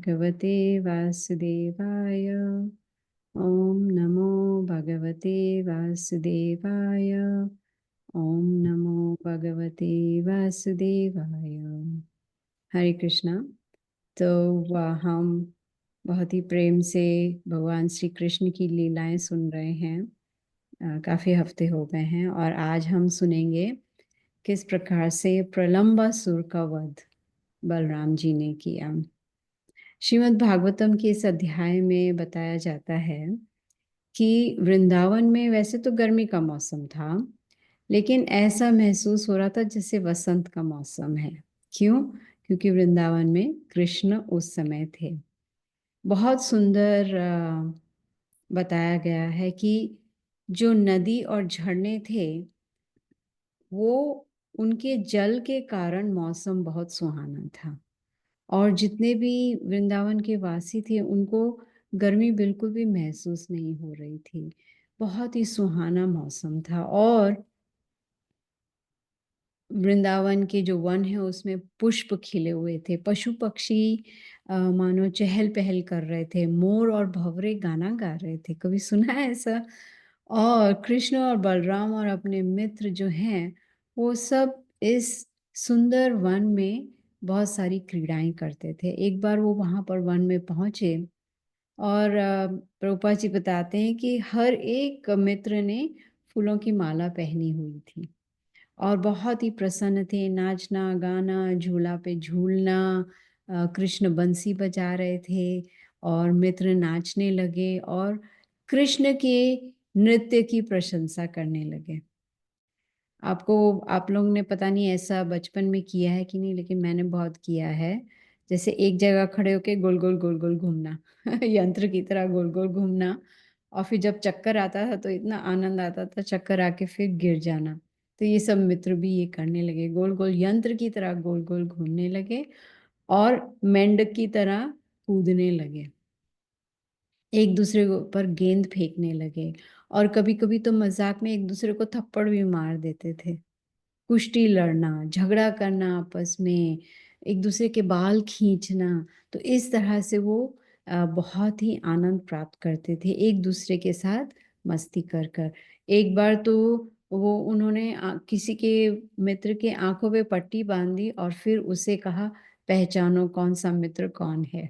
भगवते वासुदेवाय। ओम नमो भगवते वासुदेवाय। ओम नमो भगवते वासुदेवाय। हरे कृष्णा। तो हम बहुत ही प्रेम से भगवान श्री कृष्ण की लीलाएं सुन रहे हैं। काफ़ी हफ्ते हो गए हैं और आज हम सुनेंगे किस प्रकार से प्रलंबासुर का वध बलराम जी ने किया। श्रीमद् भागवतम के इस अध्याय में बताया जाता है कि वृंदावन में वैसे तो गर्मी का मौसम था, लेकिन ऐसा महसूस हो रहा था जैसे वसंत का मौसम है। क्यों? क्योंकि वृंदावन में कृष्ण उस समय थे। बहुत सुंदर बताया गया है कि जो नदी और झरने थे वो उनके जल के कारण मौसम बहुत सुहाना था, और जितने भी वृंदावन के वासी थे उनको गर्मी बिल्कुल भी महसूस नहीं हो रही थी। बहुत ही सुहाना मौसम था। और वृंदावन के जो वन है उसमें पुष्प खिले हुए थे, पशु पक्षी मानो चहल पहल कर रहे थे, मोर और भंवरे गाना गा रहे थे। कभी सुना है ऐसा? और कृष्ण और बलराम और अपने मित्र जो हैं वो सब इस सुंदर वन में बहुत सारी क्रीड़ाएं करते थे। एक बार वो वहाँ पर वन में पहुँचे और प्रभुपाद जी बताते हैं कि हर एक मित्र ने फूलों की माला पहनी हुई थी और बहुत ही प्रसन्न थे। नाचना गाना, झूला पे झूलना, कृष्ण बंसी बजा रहे थे और मित्र नाचने लगे और कृष्ण के नृत्य की प्रशंसा करने लगे। आप लोगों ने पता नहीं ऐसा बचपन में किया है कि नहीं, लेकिन मैंने बहुत किया है। जैसे एक जगह खड़े होके गोल गोल गोल गोल घूमना यंत्र की तरह गोल गोल घूमना, और फिर जब चक्कर आता था तो इतना आनंद आता था, चक्कर आके फिर गिर जाना। तो ये सब मित्र भी ये करने लगे, गोल गोल यंत्र की तरह गोल गोल घूमने लगे और मेंढक की तरह कूदने लगे, एक दूसरे के ऊपर गेंद फेंकने लगे और कभी कभी तो मजाक में एक दूसरे को थप्पड़ भी मार देते थे। कुश्ती लड़ना, झगड़ा करना आपस में, एक दूसरे के बाल खींचना। तो इस तरह से वो बहुत ही आनंद प्राप्त करते थे एक दूसरे के साथ मस्ती कर कर। एक बार तो वो उन्होंने किसी के मित्र के आंखों पे पट्टी बांधी और फिर उसे कहा, पहचानो कौन सा मित्र कौन है।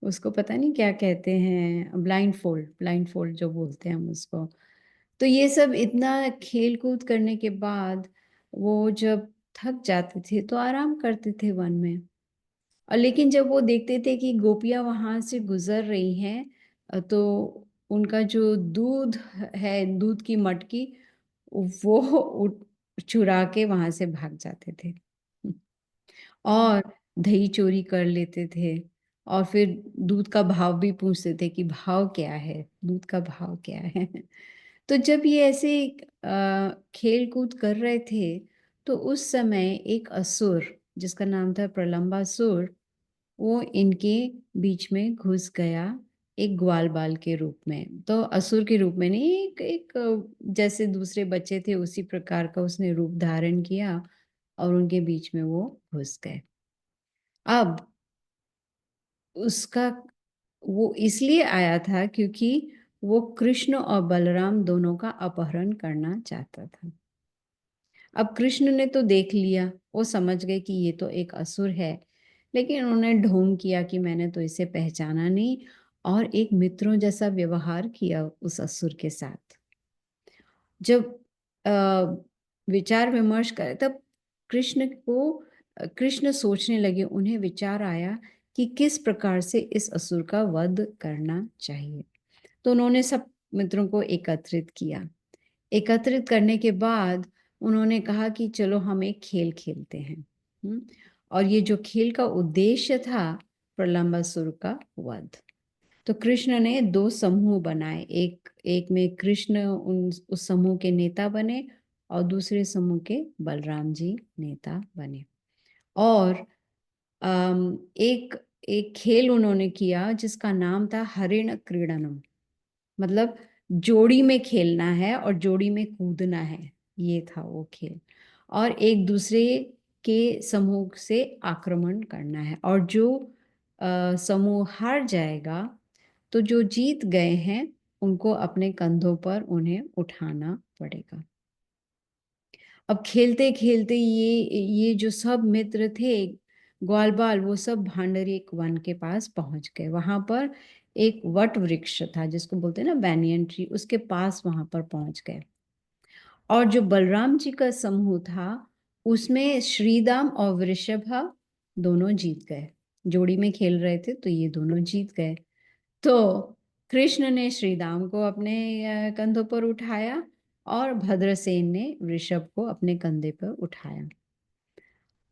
उसको पता नहीं क्या कहते हैं, ब्लाइंड फोल्ड, ब्लाइंड फोल्ड जो बोलते हैं हम उसको। तो ये सब इतना खेल कूद करने के बाद वो जब थक जाते थे तो आराम करते थे वन में। और लेकिन जब वो देखते थे कि गोपियां वहां से गुजर रही हैं, तो उनका जो दूध है, दूध की मटकी, वो चुरा के वहां से भाग जाते थे और दही चोरी कर लेते थे। और फिर दूध का भाव भी पूछते थे कि भाव क्या है, दूध का भाव क्या है। तो जब ये ऐसे खेल कूद कर रहे थे तो उस समय एक असुर जिसका नाम था प्रलंबासुर, वो इनके बीच में घुस गया, एक ग्वाल बाल के रूप में। तो असुर के रूप में नहीं, एक एक जैसे दूसरे बच्चे थे उसी प्रकार का उसने रूप धारण किया और उनके बीच में वो घुस गए। अब उसका वो इसलिए आया था क्योंकि वो कृष्ण और बलराम दोनों का अपहरण करना चाहता था। अब कृष्ण ने तो देख लिया, वो समझ गए कि ये तो एक असुर है, लेकिन उन्होंने ढोंग किया कि मैंने तो इसे पहचाना नहीं, और एक मित्रों जैसा व्यवहार किया उस असुर के साथ। जब विचार विमर्श करे तब कृष्ण सोचने लगे, उन्हें विचार आया कि किस प्रकार से इस असुर का वध करना चाहिए। तो उन्होंने सब मित्रों को एकत्रित किया। एकत्रित करने के बाद उन्होंने कहा कि चलो हम एक खेल खेलते हैं। और ये जो खेल का उद्देश्य था, प्रलंबासुर का वध। तो कृष्ण ने दो समूह बनाए, एक एक में कृष्ण उस समूह के नेता बने और दूसरे समूह के बलराम जी नेता बने। और एक एक खेल उन्होंने किया जिसका नाम था हरिण क्रीडनम, मतलब जोड़ी में खेलना है और जोड़ी में कूदना है, ये था वो खेल। और एक दूसरे के समूह से आक्रमण करना है, और जो समूह हार जाएगा, तो जो जीत गए हैं उनको अपने कंधों पर उन्हें उठाना पड़ेगा। अब खेलते-खेलते ये जो सब मित्र थे, ग्वालबाल, वो सब भांडरिक वन के पास पहुँच गए। वहाँ पर एक वट वृक्ष था जिसको बोलते हैं ना बैनियन ट्री, उसके पास वहाँ पर पहुँच गए। और जो बलराम जी का समूह था, उसमें श्रीदाम और वृषभा दोनों जीत गए। जोड़ी में खेल रहे थे तो ये दोनों जीत गए। तो कृष्ण ने श्रीदाम को अपने कंधों पर उठाया और भद्रसेन ने वृषभ को अपने कंधे पर उठाया।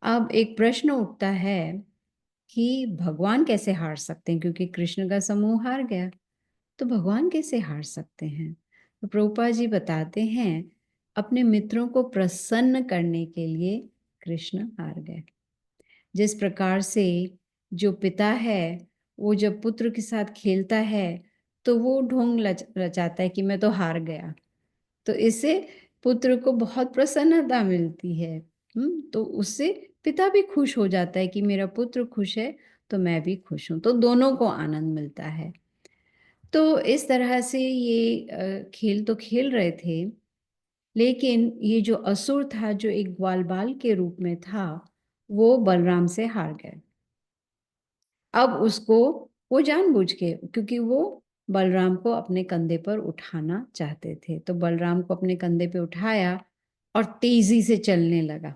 अब एक प्रश्न उठता है कि भगवान कैसे हार सकते हैं, क्योंकि कृष्ण का समूह हार गया, तो भगवान कैसे हार सकते हैं? तो प्रभुपाद जी बताते हैं, अपने मित्रों को प्रसन्न करने के लिए कृष्ण हार गए। जिस प्रकार से जो पिता है वो जब पुत्र के साथ खेलता है तो वो ढोंग रचाता है कि मैं तो हार गया, तो इससे पुत्र को बहुत प्रसन्नता मिलती है। तो उससे पिता भी खुश हो जाता है कि मेरा पुत्र खुश है तो मैं भी खुश हूँ, तो दोनों को आनंद मिलता है। तो इस तरह से ये खेल तो खेल रहे थे, लेकिन ये जो असुर था जो एक ग्वालबाल के रूप में था, वो बलराम से हार गए। अब उसको वो जानबूझ के, क्योंकि वो बलराम को अपने कंधे पर उठाना चाहते थे, तो बलराम को अपने कंधे पे उठाया और तेजी से चलने लगा।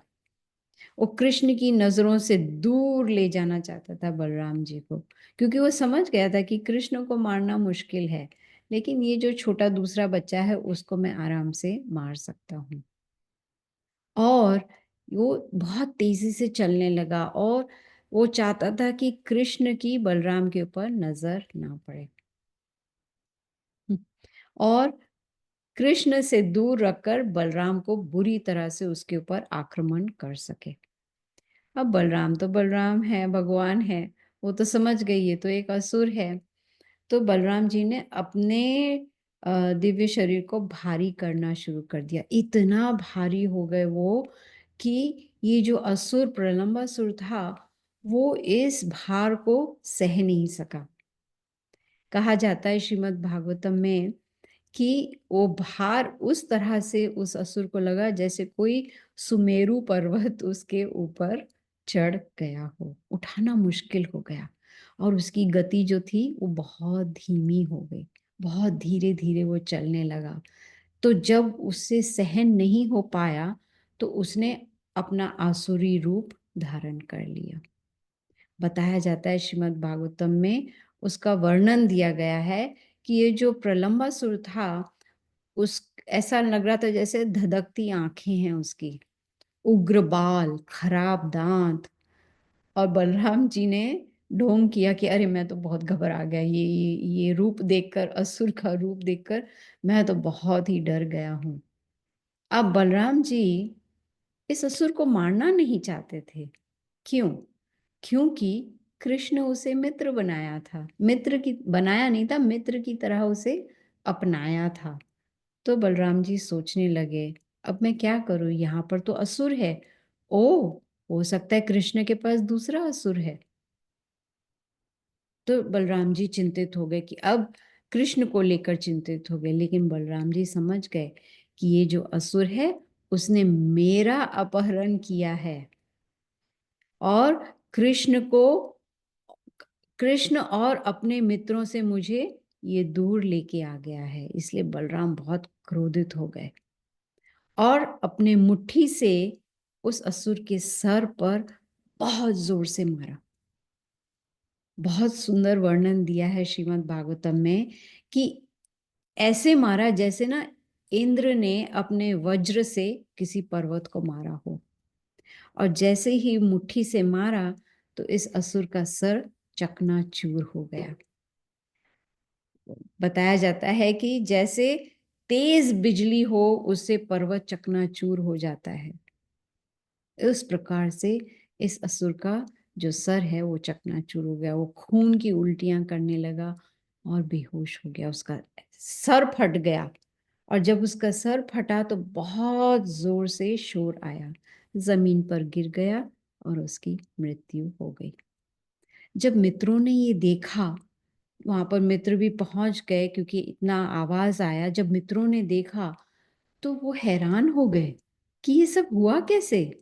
वो कृष्ण की नजरों से दूर ले जाना चाहता था बलराम जी को, क्योंकि वो समझ गया था कि कृष्ण को मारना मुश्किल है, लेकिन ये जो छोटा दूसरा बच्चा है उसको मैं आराम से मार सकता हूँ। और वो बहुत तेजी से चलने लगा और वो चाहता था कि कृष्ण की बलराम के ऊपर नजर ना पड़े और कृष्ण से दूर रखकर बलराम को बुरी तरह से उसके ऊपर आक्रमण कर सके। अब बलराम तो बलराम है, भगवान है, वो तो समझ गई ये तो एक असुर है। तो बलराम जी ने अपने दिव्य शरीर को भारी करना शुरू कर दिया। इतना भारी हो गए वो कि ये जो असुर प्रलंबासुर था वो इस भार को सह नहीं सका। कहा जाता है श्रीमद् भागवतम में कि वो भार उस तरह से उस असुर को लगा जैसे कोई सुमेरु पर्वत उसके ऊपर चढ़ गया हो, उठाना मुश्किल हो गया और उसकी गति जो थी वो बहुत धीमी हो गई, बहुत धीरे धीरे वो चलने लगा। तो जब उससे सहन नहीं हो पाया तो उसने अपना आसुरी रूप धारण कर लिया। बताया जाता है श्रीमद् भागवतम में, उसका वर्णन दिया गया है कि ये जो प्रलंबासुर था, उस ऐसा लग रहा था जैसे धधकती आंखें हैं उसकी, उग्र बाल, खराब दांत। और बलराम जी ने ढोंग किया कि अरे मैं तो बहुत घबरा गया, ये रूप देखकर, असुर का रूप देखकर मैं तो बहुत ही डर गया हूँ। अब बलराम जी इस असुर को मारना नहीं चाहते थे। क्यों? क्योंकि कृष्ण उसे मित्र बनाया था, मित्र की बनाया नहीं था, मित्र की तरह उसे अपनाया था। तो बलराम जी सोचने लगे, अब मैं क्या करूं, यहाँ पर तो असुर है। ओ, हो सकता है कृष्ण के पास दूसरा असुर है। तो बलराम जी चिंतित हो गए कि अब कृष्ण को लेकर चिंतित हो गए, लेकिन बलराम जी समझ गए कि ये जो असुर है उसने मेरा अपहरण किया है और कृष्ण को, कृष्ण और अपने मित्रों से मुझे ये दूर लेके आ गया है। इसलिए बलराम बहुत क्रोधित हो गए और अपने मुट्ठी से उस असुर के सर पर बहुत जोर से मारा। बहुत सुंदर वर्णन दिया है श्रीमद् भागवतम में कि ऐसे मारा जैसे ना इंद्र ने अपने वज्र से किसी पर्वत को मारा हो, और जैसे ही मुट्ठी से मारा तो इस असुर का सर चकनाचूर हो गया। बताया जाता है कि जैसे तेज बिजली हो उससे पर्वत चकनाचूर हो जाता है, उस प्रकार से इस असुर का जो सर है वो चकनाचूर हो गया। वो खून की उल्टियां करने लगा और बेहोश हो गया, उसका सर फट गया। और जब उसका सर फटा तो बहुत जोर से शोर आया, जमीन पर गिर गया और उसकी मृत्यु हो गई। जब मित्रों ने ये देखा, वहाँ पर मित्र भी पहुँच गए क्योंकि इतना आवाज़ आया, जब मित्रों ने देखा, तो वो हैरान हो गए कि ये सब हुआ कैसे?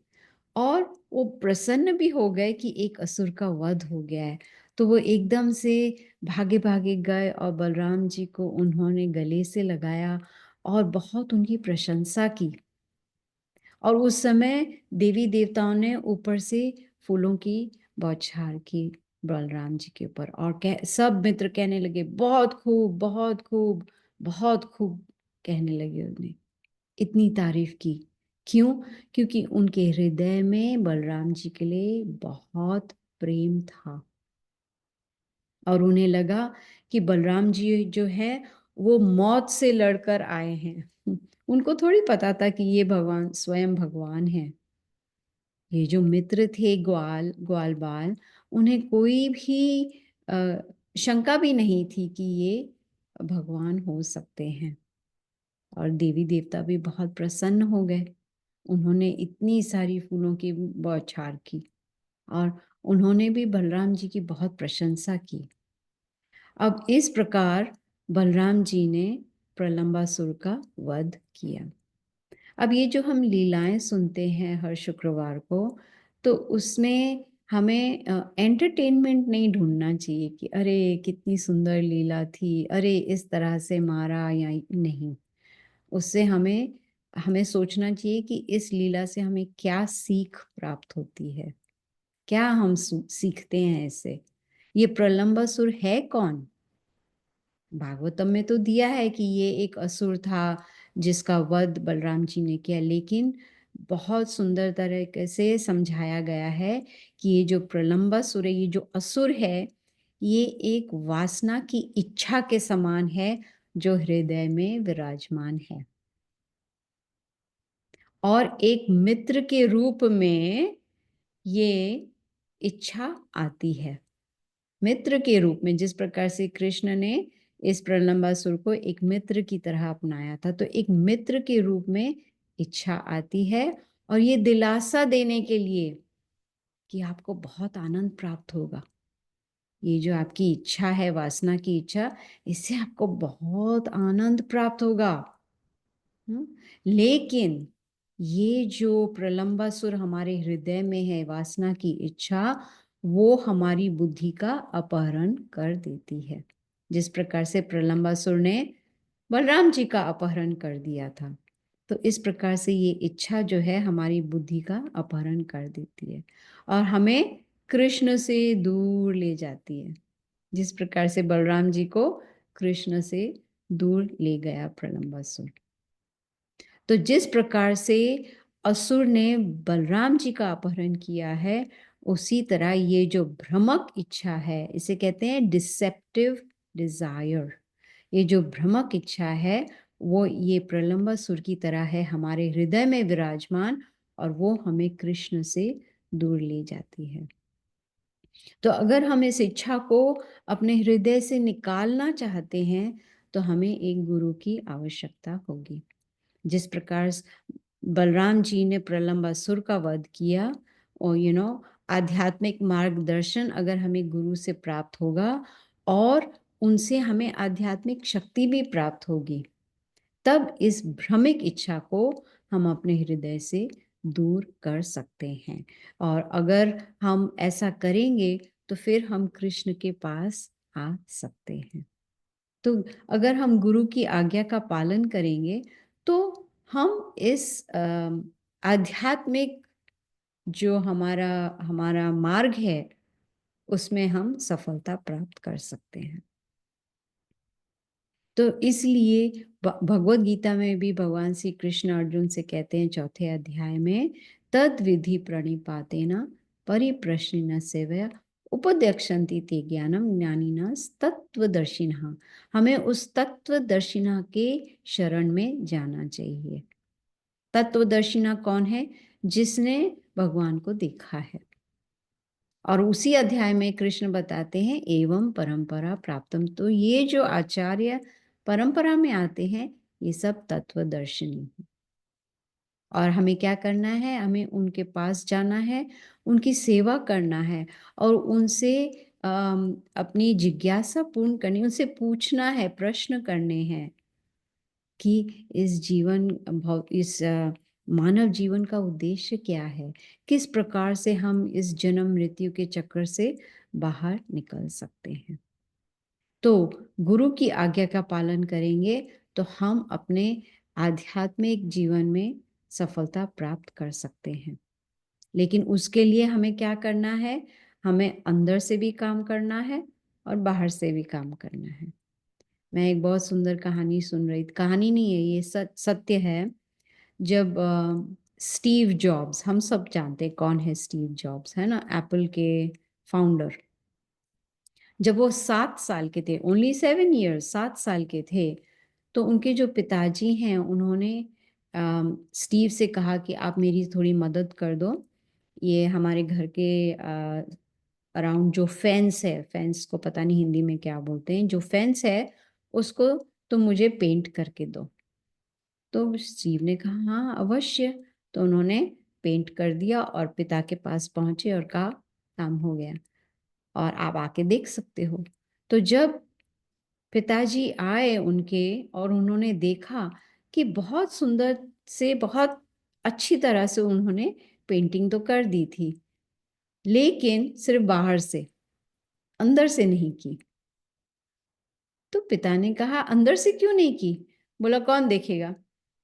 और वो प्रसन्न भी हो गए कि एक असुर का वध हो गया है। तो वो एकदम से भागे-भागे गए और बलराम जी को उन्होंने गले से लगाया और बहुत उनकी प्रशंसा की। और उस समय देवी-देवताओं ने ऊपर से फूलों की बौछार की बलराम जी के ऊपर और सब मित्र कहने लगे, "बहुत खूब, बहुत खूब, बहुत खूब" कहने लगे उन्हें। इतनी तारीफ़ की। क्यों? क्योंकि उनके हृदय में बलराम जी के लिए बहुत प्रेम था और उन्हें लगा कि बलराम जी जो हैं, वो मौत से लड़कर आए हैं। उनको थोड़ी पता था कि ये भगवान स्वयं भगवान हैं। ये जो मित्र थे ग्वालबाल, उन्हें कोई भी अ, शंका भी नहीं थी कि ये भगवान हो सकते हैं और देवी-देवता भी बहुत प्रसन्न हो गए। उन्होंने इतनी सारी फूलों की बौछार की और उन्होंने भी बलराम जी की बहुत प्रशंसा की। अब इस प्रकार बलराम जी ने प्रलंबासुर का वध किया। अब ये जो हम लीलाएँ सुनते हैं हर शुक्रवार को, तो उसमें हमें एंटरटेनमेंट नहीं ढूँढना चाहिए कि अरे! कितनी सुंदर लीला थी, अरे! इस तरह से मारा या नहीं। उससे हमें हमें सोचना चाहिए कि इस लीला से हमें क्या सीख प्राप्त होती है? क्या हम सीखते हैं इससे? ये प्रलंबासुर है कौन? भागवतम में तो दिया है कि ये एक असुर था जिसका वध बलराम जी ने किया, लेकिन बहुत सुंदर तरीके से समझाया गया है कि ये जो प्रलंबासुर है, ये जो असुर है, ये एक वासना की इच्छा के समान है जो हृदय में विराजमान है। और एक मित्र के रूप में ये इच्छा आती है। मित्र के रूप में जिस प्रकार से कृष्ण ने इस प्रलंबासुर को एक मित्र की तरह अपनाया था, तो एक मित्र के रूप में इच्छा आती है और ये दिलासा देने के लिए कि आपको बहुत आनंद प्राप्त होगा। ये जो आपकी इच्छा है, वासना की इच्छा, इससे आपको बहुत आनंद प्राप्त होगा। हुँ? लेकिन ये जो प्रलंबासुर हमारे हृदय में है, वासना की इच्छा, वो हमारी बुद्धि का अपहरण कर देती है। जिस प्रकार से प्रलंबासुर ने बलराम जी का अपहरण कर दिया था। तो इस प्रकार से ये इच्छा जो है हमारी बुद्धि का अपहरण कर देती है और हमें कृष्ण से दूर ले जाती है। जिस प्रकार से बलराम जी को कृष्ण से दूर ले गया प्रलंबासुर। तो जिस प्रकार से असुर ने बलराम जी का अपहरण किया है, उसी तरह ये जो भ्रमक इच्छा है, इसे कहते हैं डिसेप्टिव डिज़ायर। ये जो भ्रमक इच्छा है, वो ये प्रलंबासुर की तरह है हमारे हृदय में विराजमान और वो हमें कृष्ण से दूर ले जाती है। तो अगर हम इस इच्छा को अपने हृदय से निकालना चाहते हैं, तो हमें एक गुरु की आवश्यकता होगी। जिस प्रकार बलराम जी ने प्रलंबासुर का वध किया और आध्यात्मिक मार्गदर्शन अगर हमें गुरु से प्राप्त होगा और उनसे हमें आध्यात्मिक शक्ति भी प्राप्त होगी, तब इस भ्रमिक इच्छा को हम अपने हृदय से दूर कर सकते हैं। और अगर हम ऐसा करेंगे तो फिर हम कृष्ण के पास आ सकते हैं। तो अगर हम गुरु की आज्ञा का पालन करेंगे तो हम इस आध्यात्मिक जो हमारा हमारा मार्ग है उसमें हम सफलता प्राप्त कर सकते हैं। तो इसलिए भगवत गीता में भी भगवान श्री कृष्ण अर्जुन से कहते हैं चौथे अध्याय में, तद विधि प्रणिपातेन परिप्रश्निन सेवया उपदेक्षन्ति ते ज्ञानम ज्ञानिनः तत्वदर्शिनः। हमें उस तत्वदर्शिना के शरण में जाना चाहिए। तत्वदर्शिना कौन है? जिसने भगवान को देखा है। और उसी अध्याय में कृष्ण बताते हैं एवं परंपरा प्राप्तम। तो ये जो आचार्य परंपरा में आते हैं, ये सब तत्वदर्शिनी हैं। और हमें क्या करना है? हमें उनके पास जाना है, उनकी सेवा करना है और उनसे अपनी जिज्ञासा पूर्ण करनी, उनसे पूछना है, प्रश्न करने हैं कि इस मानव जीवन का उद्देश्य क्या है, किस प्रकार से हम इस जन्म मृत्यु के चक्कर से बाहर निकल सकते हैं। तो गुरु की आज्ञा का पालन करेंगे तो हम अपने आध्यात्मिक जीवन में सफलता प्राप्त कर सकते हैं। लेकिन उसके लिए हमें क्या करना है? हमें अंदर से भी काम करना है और बाहर से भी काम करना है। मैं एक बहुत सुंदर कहानी सुन रही थी, कहानी नहीं है ये, सत्य है। जब स्टीव जॉब्स, हम सब जानते हैं कौन है स्टीव जॉब्स, है ना, एप्पल के फाउंडर। जब वो 7 साल के थे, ओनली 7 years, 7 साल के थे, तो उनके जो पिताजी हैं उन्होंने स्टीव से कहा कि आप मेरी थोड़ी मदद कर दो, ये हमारे घर के अराउंड जो फेंस है, फेंस को पता नहीं हिंदी में क्या बोलते हैं, जो फेंस है उसको तो मुझे पेंट करके दो। तो स्टीव ने कहा हाँ अवश्य। तो उन्होंने पेंट कर दिया और पिता के पास पहुंचे और कहा काम हो गया और आप आके देख सकते हो। तो जब पिताजी आए उनके और उन्होंने देखा कि बहुत सुंदर से, बहुत अच्छी तरह से उन्होंने पेंटिंग तो कर दी थी, लेकिन सिर्फ बाहर से, अंदर से नहीं की। तो पिता ने कहा अंदर से क्यों नहीं की? बोला कौन देखेगा,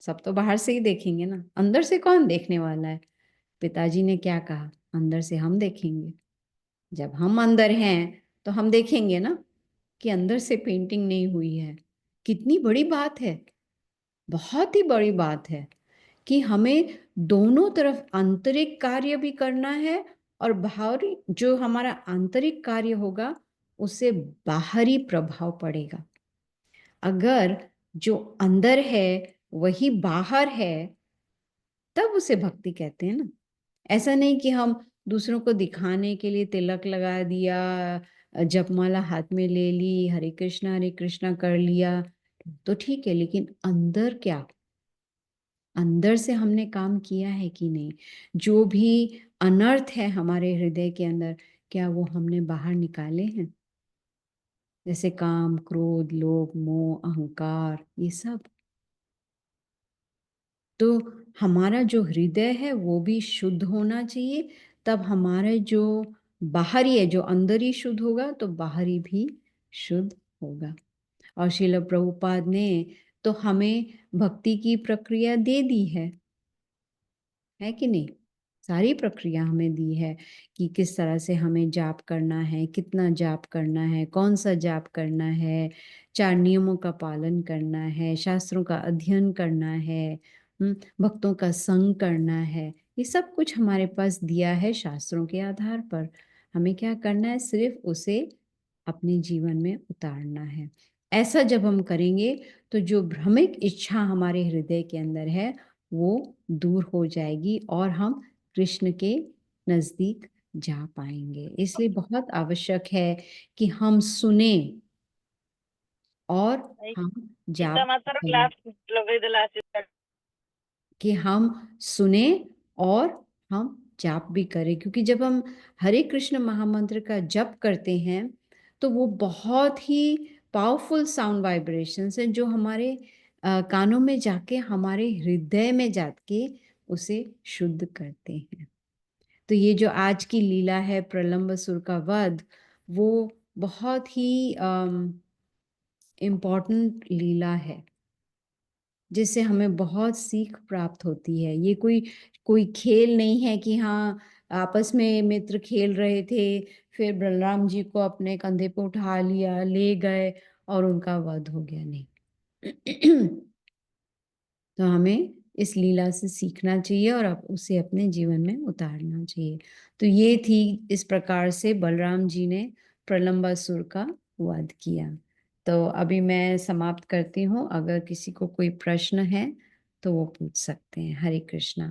सब तो बाहर से ही देखेंगे ना, अंदर से कौन देखने वाला है? पिताजी ने क्या कहा, अंदर से हम देखेंगे। जब हम अंदर हैं तो हम देखेंगे ना कि अंदर से पेंटिंग नहीं हुई है। कितनी बड़ी बात है, बहुत ही बड़ी बात है कि हमें दोनों तरफ आंतरिक कार्य भी करना है और बाहरी, जो हमारा आंतरिक कार्य होगा उससे बाहरी प्रभाव पड़ेगा। अगर जो अंदर है वही बाहर है तब उसे भक्ति कहते हैं ना। ऐसा नहीं कि हम दूसरों को दिखाने के लिए तिलक लगा दिया, जपमाला हाथ में ले ली, हरे कृष्णा कर लिया तो ठीक है, लेकिन अंदर क्या, अंदर से हमने काम किया है कि नहीं? जो भी अनर्थ है हमारे हृदय के अंदर, क्या वो हमने बाहर निकाले हैं? जैसे काम, क्रोध, लोभ, मोह, अहंकार, ये सब। तो हमारा जो हृदय है वो भी शुद्ध होना चाहिए, तब हमारे जो बाहरी है, जो अंदर ही शुद्ध होगा तो बाहरी भी शुद्ध होगा। और श्रील प्रभुपाद ने तो हमें भक्ति की प्रक्रिया दे दी है कि नहीं? सारी प्रक्रिया हमें दी है कि किस तरह से हमें जाप करना है, कितना जाप करना है, कौन सा जाप करना है, 4 नियमों का पालन करना है, शास्त्रों का अध्ययन करना है, भक्तों का संग करना है। ये सब कुछ हमारे पास दिया है शास्त्रों के आधार पर। हमें क्या करना है? सिर्फ उसे अपने जीवन में उतारना है। ऐसा जब हम करेंगे तो जो भ्रमिक इच्छा हमारे हृदय के अंदर है वो दूर हो जाएगी और हम कृष्ण के नजदीक जा पाएंगे। इसलिए बहुत आवश्यक है कि हम सुने और हम गीता जाप माता करें, क्लास लगा कि हम सुने और हम जाप भी करें। क्योंकि जब हम हरे कृष्ण महामंत्र का जप करते हैं तो वो बहुत ही पावरफुल साउंड वाइब्रेशंस हैं जो हमारे कानों में जाके, हमारे हृदय में जाके उसे शुद्ध करते हैं। तो ये जो आज की लीला है प्रलंबासुर का वध, वो बहुत ही इम्पोर्टेंट लीला है जिससे हमें बहुत सीख प्राप्त होती है। ये कोई कोई खेल नहीं है कि हाँ आपस में मित्र खेल रहे थे, फिर बलराम जी को अपने कंधे पे उठा लिया, ले गए और उनका वध हो गया, नहीं। तो हमें इस लीला से सीखना चाहिए और अब उसे अपने जीवन में उतारना चाहिए। तो ये थी, इस प्रकार से बलराम जी ने प्रलंबासुर का वध किया। तो अभी मैं समाप्त करती हूँ, अगर किसी को कोई प्रश्न है तो वो पूछ सकते हैं। हरे कृष्णा।